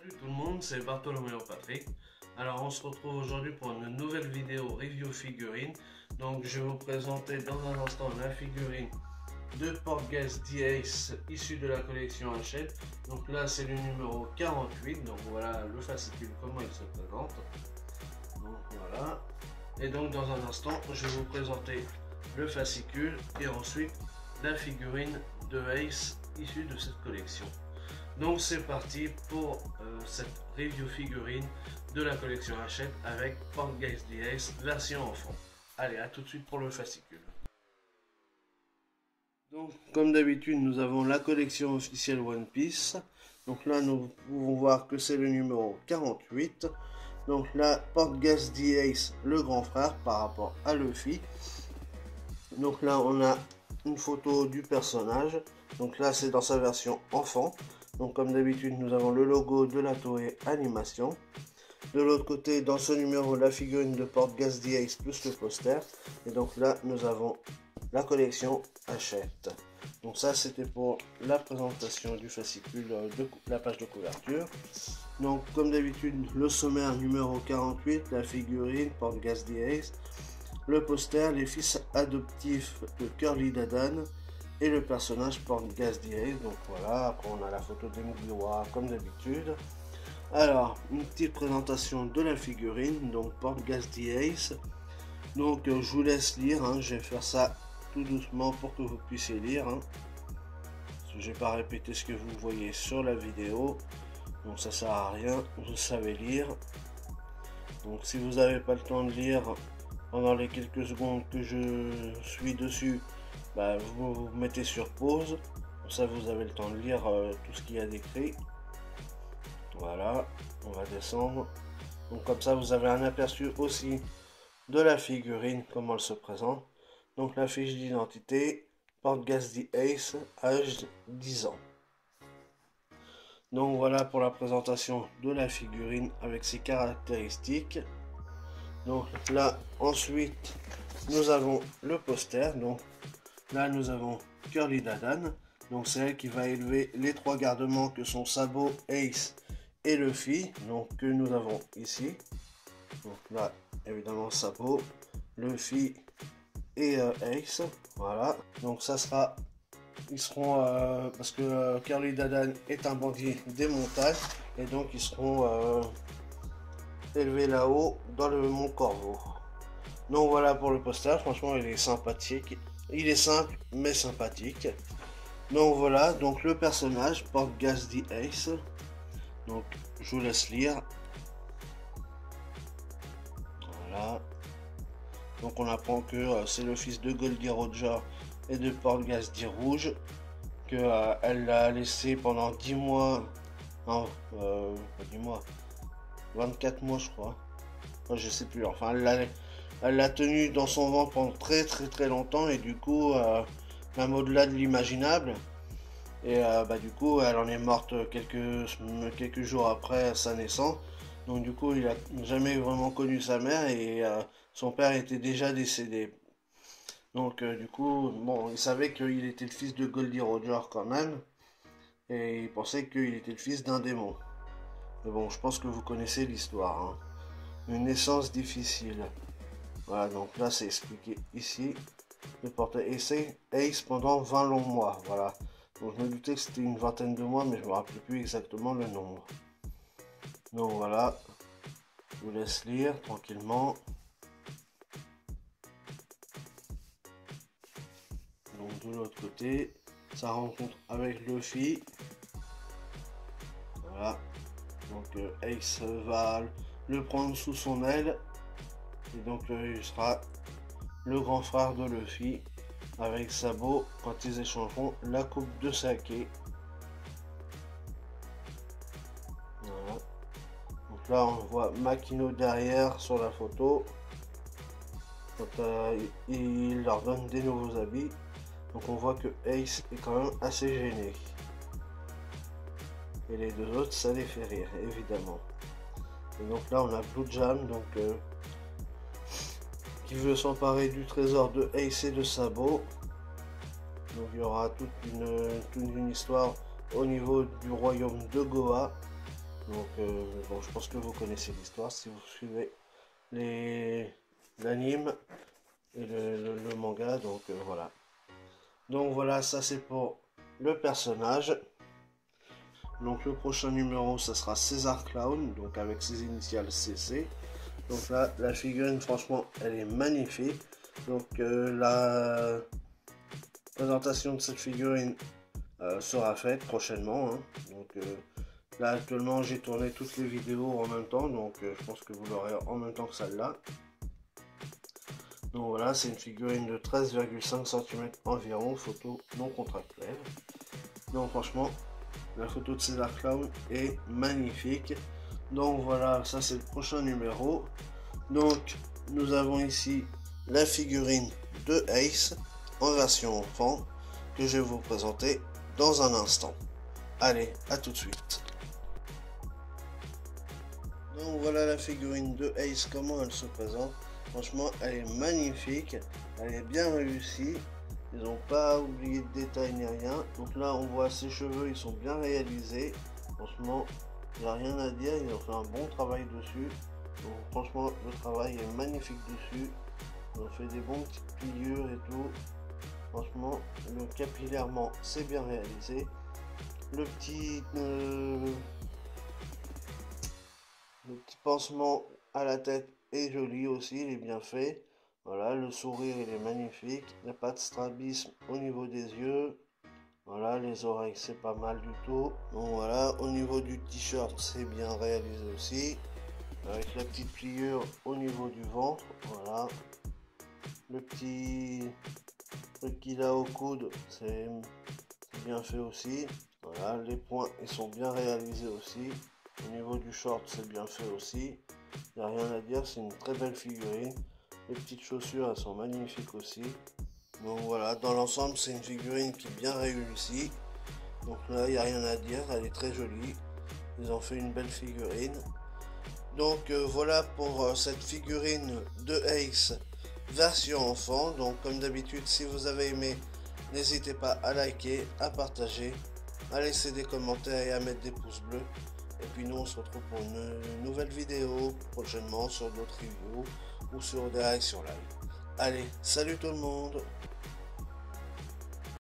Salut tout le monde, c'est Bartholoméo Patrick. Alors on se retrouve aujourd'hui pour une nouvelle vidéo review figurine. Donc je vais vous présenter dans un instant la figurine de Portgas D-Ace issue de la collection Hachette. Donc là c'est le numéro 48, donc voilà le fascicule comment il se présente. Donc voilà. Et donc dans un instant je vais vous présenter le fascicule et ensuite la figurine de Ace issue de cette collection. Donc c'est parti pour cette review figurine de la collection Hachette avec Portgas D-Ace version enfant. Allez, à tout de suite pour le fascicule. Donc comme d'habitude nous avons la collection officielle One Piece. Donc là nous pouvons voir que c'est le numéro 48. Donc là Portgas D-Ace le grand frère par rapport à Luffy. Donc là on a une photo du personnage. Donc là c'est dans sa version enfant. Donc comme d'habitude nous avons le logo de la Toei Animation. De l'autre côté dans ce numéro la figurine de Portgas D-Ace plus le poster. Et donc là nous avons la collection Hachette. Donc ça c'était pour la présentation du fascicule de la page de couverture. Donc comme d'habitude le sommaire numéro 48, la figurine Portgas D-Ace, le poster, les fils adoptifs de Curly Dadan et le personnage Portgas D-Ace. Donc voilà, après on a la photo des Mugiwara comme d'habitude. Alors une petite présentation de la figurine, donc Portgas D-Ace. Donc je vous laisse lire, hein. Je vais faire ça tout doucement pour que vous puissiez lire, hein. Je vais pas répéter ce que vous voyez sur la vidéo, donc ça sert à rien, vous savez lire. Donc si vous n'avez pas le temps de lire pendant les quelques secondes que je suis dessus, bah, vous mettez sur pause, comme ça vous avez le temps de lire tout ce qu'il y a d'écrit. Voilà, on va descendre. Donc comme ça vous avez un aperçu aussi de la figurine, comment elle se présente. Donc la fiche d'identité, Portgas D-Ace, âge 10 ans. Donc voilà pour la présentation de la figurine avec ses caractéristiques. Donc là ensuite nous avons le poster. Donc là nous avons Curly Dadan. Donc c'est elle qui va élever les trois garnements que sont Sabo, Ace et Luffy. Donc que nous avons ici. Donc là évidemment Sabo, Luffy et Ace. Voilà. Donc ça sera, ils seront parce que Curly Dadan est un bandit des montagnes et donc ils seront élevés là-haut dans le mont Corvo. Donc voilà pour le poster, franchement il est sympathique, il est simple mais sympathique. Donc voilà, donc le personnage Portgas D-Ace. Donc je vous laisse lire. Voilà. Donc on apprend que c'est le fils de Goldie Roger et de Portgas D-Rouge, que elle l'a laissé pendant 10 mois, non, pas 10 mois, 24 mois je crois, enfin, je sais plus, enfin elle l'a tenu dans son ventre pendant très longtemps et du coup même au-delà de l'imaginable. Et bah, du coup elle en est morte quelques jours après sa naissance. Donc du coup il a jamais vraiment connu sa mère et son père était déjà décédé. Donc du coup bon, il savait qu'il était le fils de Goldie Roger quand même. Et il pensait qu'il était le fils d'un démon. Mais bon, je pense que vous connaissez l'histoire, hein. Une naissance difficile. Voilà, donc là c'est expliqué ici. Le portrait Ace pendant 20 longs mois. Voilà. Donc je me doutais que c'était une vingtaine de mois, mais je ne me rappelais plus exactement le nombre. Donc voilà. Je vous laisse lire tranquillement. Donc de l'autre côté, sa rencontre avec Luffy. Voilà. Donc Ace va le prendre sous son aile. Et donc il sera le grand frère de Luffy avec Sabo quand ils échangeront la coupe de saké. Voilà. Donc là on voit Makino derrière sur la photo. Quand il leur donne des nouveaux habits. Donc on voit que Ace est quand même assez gêné. Et les deux autres ça les fait rire évidemment. Et donc là on a Blue Jam donc qui veut s'emparer du trésor de Ace et de Sabo. Donc il y aura toute une histoire au niveau du royaume de Goa. Donc bon, je pense que vous connaissez l'histoire si vous suivez l'anime et le manga. Donc voilà. Donc voilà, ça c'est pour le personnage. Donc le prochain numéro, ça sera César Clown, donc avec ses initiales CC. Donc là, la figurine, franchement, elle est magnifique. Donc la présentation de cette figurine sera faite prochainement. Hein. Donc là, actuellement, j'ai tourné toutes les vidéos en même temps. Donc je pense que vous l'aurez en même temps que celle-là. Donc voilà, c'est une figurine de 13,5 cm environ, photo non contractuelle. Donc franchement, la photo de César Clown est magnifique. Donc voilà, ça c'est le prochain numéro. Donc nous avons ici la figurine de Ace en version enfant que je vais vous présenter dans un instant. Allez, à tout de suite. Donc voilà la figurine de Ace, comment elle se présente. Franchement, elle est magnifique, elle est bien réussie. Ils n'ont pas oublié de détails ni rien. Donc là, on voit ses cheveux, ils sont bien réalisés. Franchement, il n'y a rien à dire. Ils ont fait un bon travail dessus. Donc franchement, le travail est magnifique dessus. Ils ont fait des bons petites pliures et tout. Franchement, le capillairement, c'est bien réalisé. Le petit pansement à la tête est joli aussi, il est bien fait. Voilà, le sourire il est magnifique. Il n'y a pas de strabisme au niveau des yeux. Voilà, les oreilles c'est pas mal du tout. Donc voilà, au niveau du t-shirt c'est bien réalisé aussi. Avec la petite pliure au niveau du ventre. Voilà. Le petit truc qu'il a au coude, c'est bien fait aussi. Voilà, les points ils sont bien réalisés aussi. Au niveau du short c'est bien fait aussi. Il n'y a rien à dire, c'est une très belle figurine. Les petites chaussures elles sont magnifiques aussi. Donc voilà, dans l'ensemble c'est une figurine qui est bien réussie. Donc là il n'y a rien à dire, elle est très jolie. Ils ont fait une belle figurine. Donc voilà pour cette figurine de Ace version enfant. Donc comme d'habitude, si vous avez aimé, n'hésitez pas à liker, à partager, à laisser des commentaires et à mettre des pouces bleus. Et puis nous on se retrouve pour une nouvelle vidéo prochainement sur d'autres reviews ou sur des réactions live. Allez, salut tout le monde!